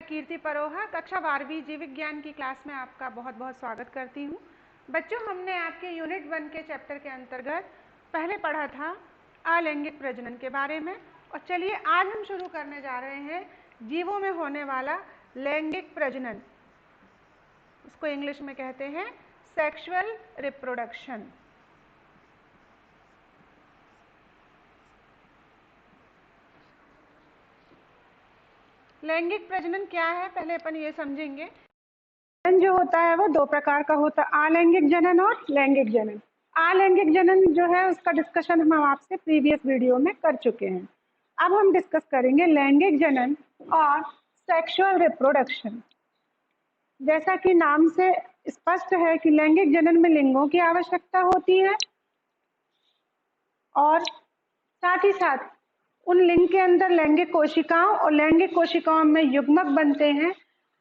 कीर्ति परोहा कक्षा 12वीं जीव विज्ञान की क्लास में आपका बहुत बहुत स्वागत करती हूँ। बच्चों, हमने आपके यूनिट 1 के चैप्टर के अंतर्गत पहले पढ़ा था अलैंगिक प्रजनन के बारे में, और चलिए आज हम शुरू करने जा रहे हैं जीवों में होने वाला लैंगिक प्रजनन। उसको इंग्लिश में कहते हैं सेक्सुअल रिप्रोडक्शन। लैंगिक प्रजनन क्या है, पहले अपन ये समझेंगे। जनन जो होता है वो दो प्रकार का होता है, अलैंगिक जनन और लैंगिक जनन। अलैंगिक जनन जो है उसका डिस्कशन हम आपसे प्रीवियस वीडियो में कर चुके हैं। अब हम डिस्कस करेंगे लैंगिक जनन और सेक्सुअल रिप्रोडक्शन। जैसा कि नाम से स्पष्ट है कि लैंगिक जनन में लिंगों की आवश्यकता होती है और साथ ही साथ उन लिंग के अंदर लैंगिक कोशिकाओं और लैंगिक कोशिकाओं में युग्मक बनते हैं,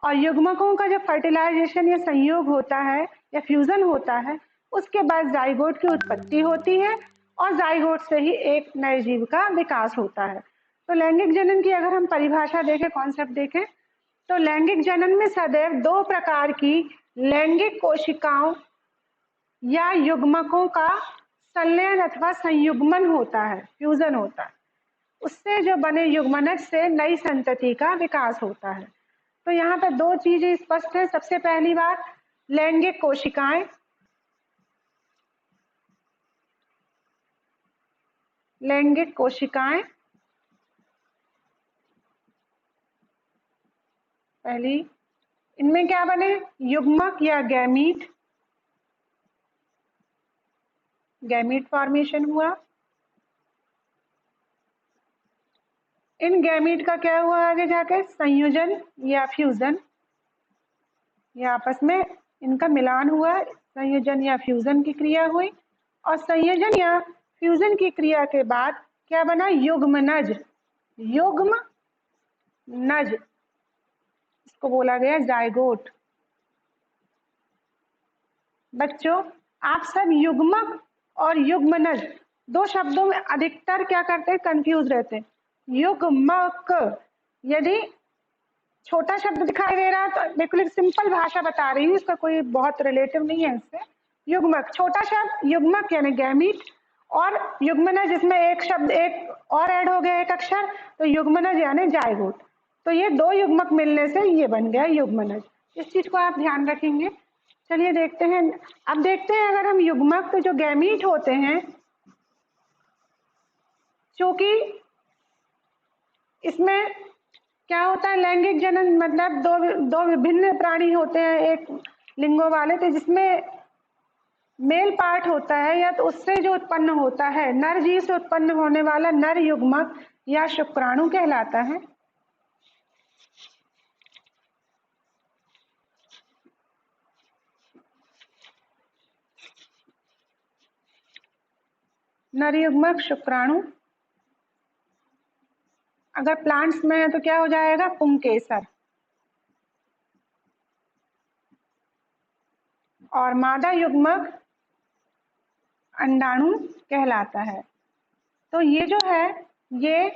और युग्मकों का जब फर्टिलाइजेशन या संयोग होता है या फ्यूजन होता है, उसके बाद जाइगोट की उत्पत्ति होती है और जाइगोट से ही एक नए जीव का विकास होता है। तो लैंगिक जनन की अगर हम परिभाषा देखें, कॉन्सेप्ट देखें, तो लैंगिक जनन में सदैव दो प्रकार की लैंगिक कोशिकाओं या युग्मकों का संलयन अथवा संयुग्मन होता है, फ्यूजन होता है। उससे जो बने युग्मनज से नई संतति का विकास होता है। तो यहाँ पर दो चीजें स्पष्ट है। सबसे पहली बात, लैंगिक कोशिकाएं, लैंगिक कोशिकाएं पहली, इनमें क्या बने, युग्मक या गैमीट, गैमीट फॉर्मेशन हुआ। इन गैमीट का क्या हुआ आगे जाके, संयोजन या फ्यूजन, या आपस में इनका मिलान हुआ, संयोजन या फ्यूजन की क्रिया हुई, और संयोजन या फ्यूजन की क्रिया के बाद क्या बना, युग्मनज। युग्मनज, इसको बोला गया जाइगोट। बच्चों, आप सब युग्मक और युग्मनज दो शब्दों में अधिकतर क्या करते हैं, कंफ्यूज रहते हैं। युग्मक, यदि छोटा शब्द दिखाई दे रहा है तो बिल्कुल एक सिंपल भाषा बता रही हूँ, इसका कोई बहुत रिलेटिव नहीं है इससे। युग्मक छोटा शब्द, युग्मक यानी गैमीट, और युग्मनज जिसमें एक शब्द एक और ऐड हो गया, एक अक्षर, तो युग्मनज यानी जाइगोट। तो ये दो युग्मक मिलने से ये बन गया युग्मनज। इस चीज को आप ध्यान रखेंगे। चलिए देखते हैं। अब देखते हैं, अगर हम युग्मक तो जो गैमीट होते हैं, क्योंकि इसमें क्या होता है, लैंगिक जनन मतलब दो विभिन्न प्राणी होते हैं एक लिंगों वाले, तो जिसमें मेल पार्ट होता है या तो उससे जो उत्पन्न होता है, नर जीव से उत्पन्न होने वाला नर युग्मक या शुक्राणु कहलाता है। नर युग्मक शुक्राणु। अगर प्लांट्स में है तो क्या हो जाएगा, पुंकेसर। और मादा युग्मक अंडाणु कहलाता है। तो ये जो है, ये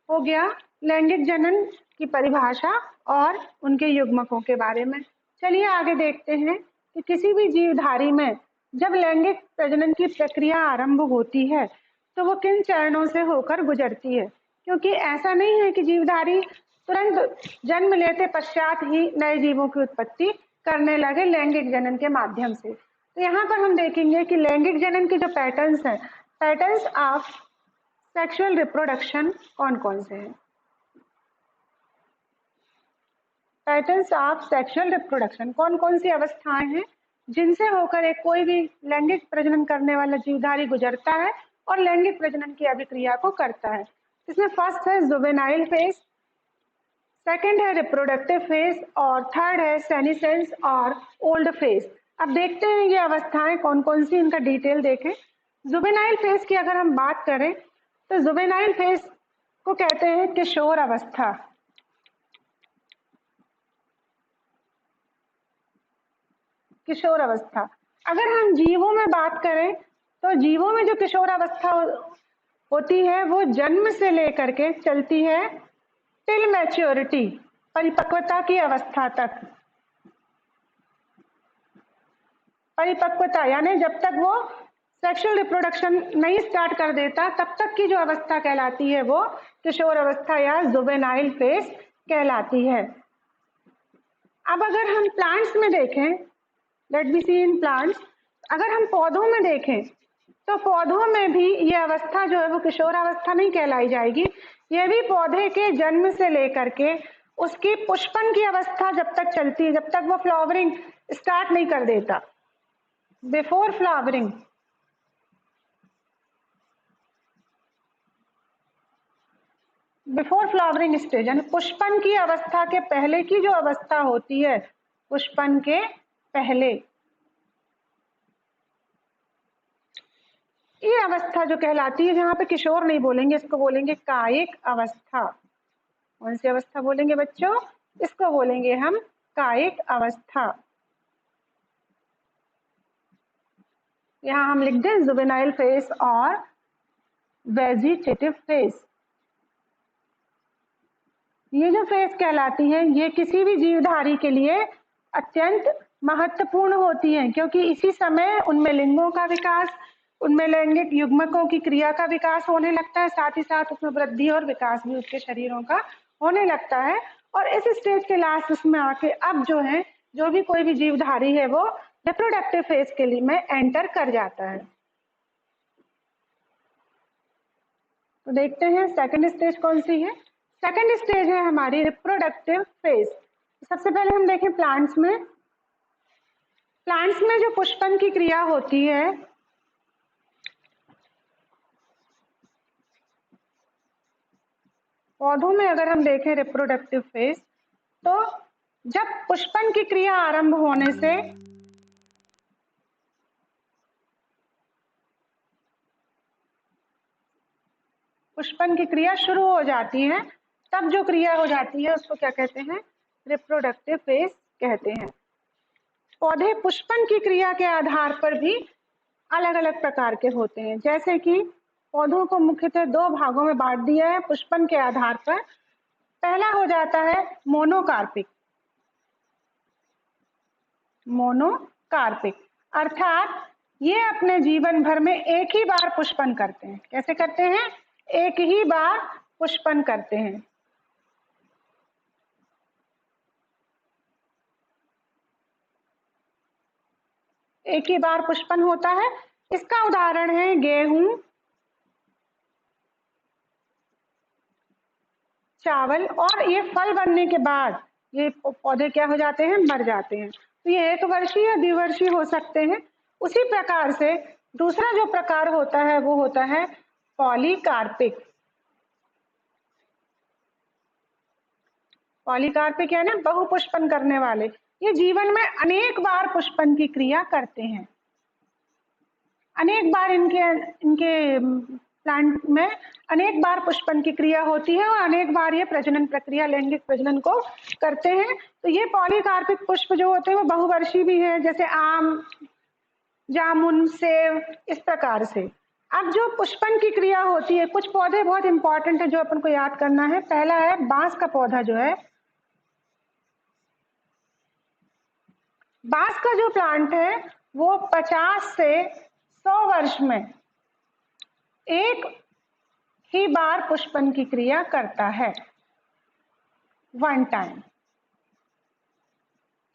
हो गया लैंगिक जनन की परिभाषा और उनके युग्मकों के बारे में। चलिए आगे देखते हैं कि किसी भी जीवधारी में जब लैंगिक प्रजनन की प्रक्रिया आरंभ होती है तो वो किन चरणों से होकर गुजरती है, क्योंकि ऐसा नहीं है कि जीवधारी तुरंत जन्म लेते पश्चात ही नए जीवों की उत्पत्ति करने लगे लैंगिक जनन के माध्यम से। तो यहाँ पर हम देखेंगे कि लैंगिक जनन के जो पैटर्न्स हैं, पैटर्न्स ऑफ सेक्सुअल रिप्रोडक्शन कौन कौन से हैं। पैटर्न्स ऑफ सेक्सुअल रिप्रोडक्शन, कौन कौन सी अवस्थाएं हैं जिनसे होकर एक कोई भी लैंगिक प्रजनन करने वाला जीवधारी गुजरता है और लैंगिक प्रजनन की अभिक्रिया को करता है। इसमें फर्स्ट है जुवेनाइल फेज, सेकंड है रिप्रोडक्टिव फेज, और थर्ड है सेनिसेंस और ओल्ड फेज। अब देखते हैं ये अवस्थाएं कौन कौन सी, इनका डिटेल देखें। जुवेनाइल फेज की अगर हम बात करें तो जुवेनाइल फेज को कहते हैं किशोर अवस्था। किशोर अवस्था। अगर हम जीवों में बात करें तो जीवों में जो किशोर अवस्था होती है वो जन्म से लेकर के चलती है टिल मैच्योरिटी। परिपक्वता की अवस्था तक। परिपक्वता यानी जब तक वो सेक्सुअल रिप्रोडक्शन नहीं स्टार्ट कर देता तब तक की जो अवस्था कहलाती है वो किशोर अवस्था या जुवेनाइल फेज कहलाती है। अब अगर हम प्लांट्स में देखें, let be see in plants, अगर हम पौधों में देखें तो पौधों में भी ये अवस्था जो है वो किशोर अवस्था नहीं कहलाई जाएगी। ये भी पौधे के जन्म से लेकर के उसकी पुष्पन की अवस्था जब तक चलती है, जब तक वो फ्लावरिंग स्टार्ट नहीं कर देता, before flowering, before flowering stage यानी पुष्पन की अवस्था के पहले की जो अवस्था होती है, पुष्पन के पहले, ये अवस्था जो कहलाती है, जहां पे किशोर नहीं बोलेंगे, इसको बोलेंगे कायिक अवस्था। कौन सी अवस्था बोलेंगे बच्चों? इसको बोलेंगे हम कायिक अवस्था। यहां हम लिख दें जुवेनाइल फेज और वेजिटेटिव फेज। ये जो फेज कहलाती है ये किसी भी जीवधारी के लिए अत्यंत महत्वपूर्ण होती है, क्योंकि इसी समय उनमें लिंगों का विकास, उनमें लैंगिक युग्मकों की क्रिया का विकास होने लगता है, साथ ही साथ उसमें वृद्धि और विकास भी उसके शरीरों का होने लगता है। और इस स्टेज के लास्ट उसमें आके अब जो है, जो भी कोई भी जीवधारी है वो रिप्रोडक्टिव फेज के लिए में एंटर कर जाता है। तो देखते हैं सेकंड स्टेज कौन सी है। सेकंड स्टेज है हमारी रिप्रोडक्टिव फेज। सबसे पहले हम देखें प्लांट्स में। प्लांट्स में जो पुष्पन की क्रिया होती है, पौधों में अगर हम देखें रिप्रोडक्टिव फेज, तो जब पुष्पन की क्रिया आरंभ होने से पुष्पन की क्रिया शुरू हो जाती है, तब जो क्रिया हो जाती है उसको क्या कहते हैं? रिप्रोडक्टिव फेज कहते हैं। पौधे पुष्पन की क्रिया के आधार पर भी अलग अलग प्रकार के होते हैं, जैसे कि पौधों को मुख्यतः दो भागों में बांट दिया है पुष्पन के आधार पर। पहला हो जाता है मोनोकार्पिक। मोनोकार्पिक अर्थात ये अपने जीवन भर में एक ही बार पुष्पन करते हैं। कैसे करते हैं? एक ही बार पुष्पन करते हैं। एक ही बार पुष्पन होता है। इसका उदाहरण है गेहूं, चावल, और ये फल बनने के बाद ये पौधे क्या हो जाते हैं? मर जाते हैं। तो ये एक वर्षीय या द्विवर्षीय हो सकते हैं। उसी प्रकार से दूसरा जो प्रकार होता है वो होता है पॉलीकार्पिक। पॉलीकार्पिक यानी बहुपुष्पन करने वाले। ये जीवन में अनेक बार पुष्पन की क्रिया करते हैं। अनेक बार इनके प्लांट में अनेक बार पुष्पन की क्रिया होती है और अनेक बार ये प्रजनन प्रक्रिया, लैंगिक प्रजनन को करते हैं। तो ये पॉलीकार्पिक पुष्प जो होते हैं वो बहुवर्षीय भी है, जैसे आम, जामुन, सेब, इस प्रकार से। अब जो पुष्पन की क्रिया होती है, कुछ पौधे बहुत इंपॉर्टेंट है जो अपन को याद करना है। पहला है बांस का पौधा जो है, बांस का जो प्लांट है वो 50 से 100 वर्ष में एक ही बार पुष्पन की क्रिया करता है। वन टाइम,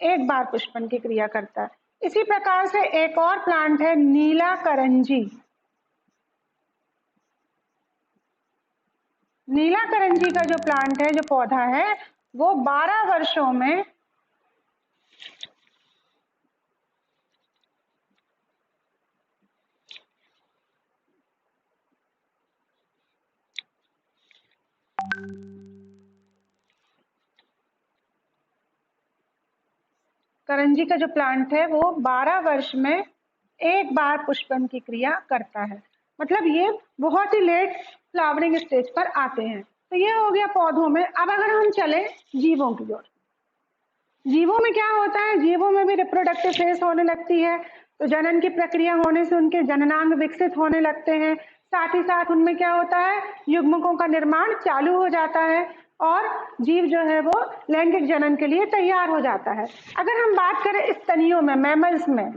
एक बार पुष्पन की क्रिया करता है। इसी प्रकार से एक और प्लांट है नीला करंजी। नीला करंजी का जो प्लांट है, जो पौधा है, वो 12 वर्षों में करंजी का जो प्लांट है वो 12 वर्ष में एक बार पुष्पन की क्रिया करता है। मतलब ये बहुत ही लेट फ्लावरिंग स्टेज पर आते हैं। तो ये हो गया पौधों में। अब अगर हम चले जीवों की ओर, जीवों में क्या होता है? जीवों में भी रिप्रोडक्टिव फेज होने लगती है। तो जनन की प्रक्रिया होने से उनके जननांग विकसित होने लगते हैं। साथ ही साथ उनमें क्या होता है? युग्मकों का निर्माण चालू हो जाता है। और जीव जो है वो लैंगिक जनन के लिए तैयार हो जाता है। अगर हम बात करें स्तनियों में, मैमल्स में,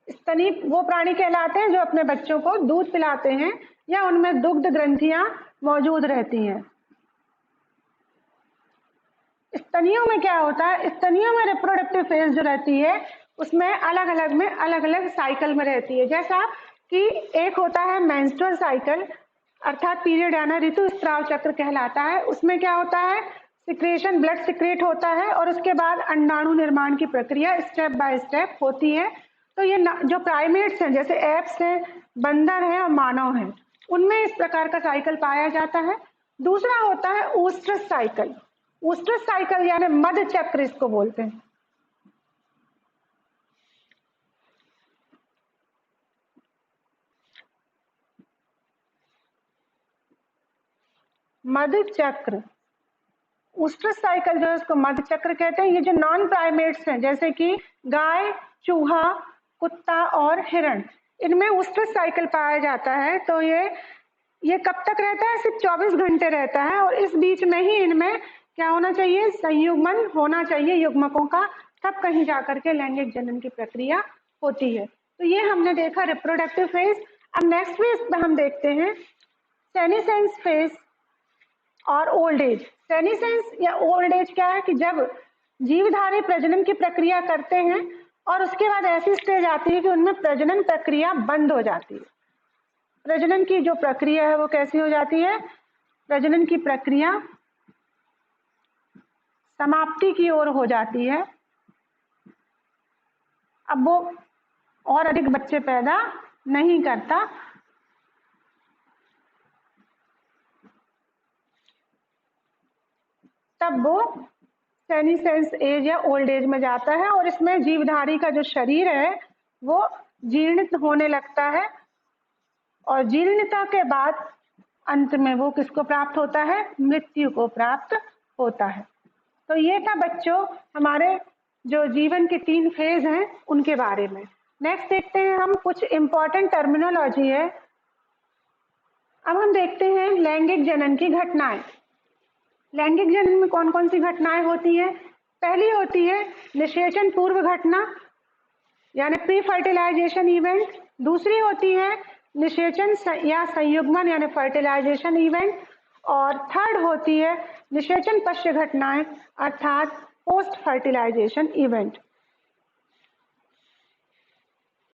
स्तनी वो प्राणी कहलाते हैं जो अपने बच्चों को दूध पिलाते हैं या उनमें दुग्ध ग्रंथियां मौजूद रहती हैं। स्तनियों में क्या होता है, स्तनियों में रिप्रोडक्टिव फेज जो रहती है उसमें अलग अलग साइकिल में रहती है। जैसा कि एक होता है मेंस्ट्रुअल साइकिल, अर्थात पीरियड आना, ऋतु स्त्राव चक्र कहलाता है। उसमें क्या होता है, सिक्रेशन, ब्लड सिक्रेट होता है और उसके बाद अंडाणु निर्माण की प्रक्रिया स्टेप बाय स्टेप होती है। तो ये जो प्राइमेट्स हैं, जैसे एप्स हैं, बंदर हैं और मानव हैं, उनमें इस प्रकार का साइकिल पाया जाता है। दूसरा होता है ऊस्ट्रस साइकिल। ऊस्ट्रस साइकिल यानी मध चक्र इसको बोलते हैं। मध चक्र, ऊस्ट्रस साइकिल जो है उसको मध चक्र कहते हैं। ये जो नॉन प्राइमेट्स हैं जैसे कि गाय, चूहा, कुत्ता और हिरण, इनमें ऊस्ट्रस साइकिल पाया जाता है। तो ये कब तक रहता है, सिर्फ 24 घंटे रहता है और इस बीच में ही इनमें क्या होना चाहिए, संयुग्मन होना चाहिए युग्मकों का, तब कहीं जाकर के लैंगिक जनन की प्रक्रिया होती है। तो ये हमने देखा रिप्रोडक्टिव फेज। अब नेक्स्ट फेज में हम देखते हैं सेनिसेंस फेज और ओल्ड एज। सेनिसेंस या ओल्ड एज क्या है कि जब जीवधारी प्रजनन की प्रक्रिया करते हैं और उसके बाद ऐसी स्टेज आती है कि उनमें प्रजनन प्रक्रिया बंद हो जाती है। प्रजनन की जो प्रक्रिया है वो कैसी हो जाती है, प्रजनन की प्रक्रिया समाप्ति की ओर हो जाती है। अब वो और अधिक बच्चे पैदा नहीं करता। तब वो सेनिसेंस एज या ओल्ड एज में जाता है और इसमें जीवधारी का जो शरीर है वो जीर्णित होने लगता है और जीर्णता के बाद अंत में वो किसको प्राप्त होता है, मृत्यु को प्राप्त होता है। तो ये था बच्चों हमारे जो जीवन के 3 फेज हैं उनके बारे में। नेक्स्ट देखते हैं हम कुछ इंपॉर्टेंट टर्मिनोलॉजी है। अब हम देखते हैं लैंगिक जनन की घटनाएं। लैंगिक जनन में कौन कौन सी घटनाएं होती हैं। पहली होती है निषेचन पूर्व घटना यानी प्री फर्टिलाइजेशन इवेंट। दूसरी होती है निषेचन या संयुग्मन यानी फर्टिलाइजेशन इवेंट। और थर्ड होती है निषेचन पश्य घटनाएं अर्थात पोस्ट फर्टिलाइजेशन इवेंट।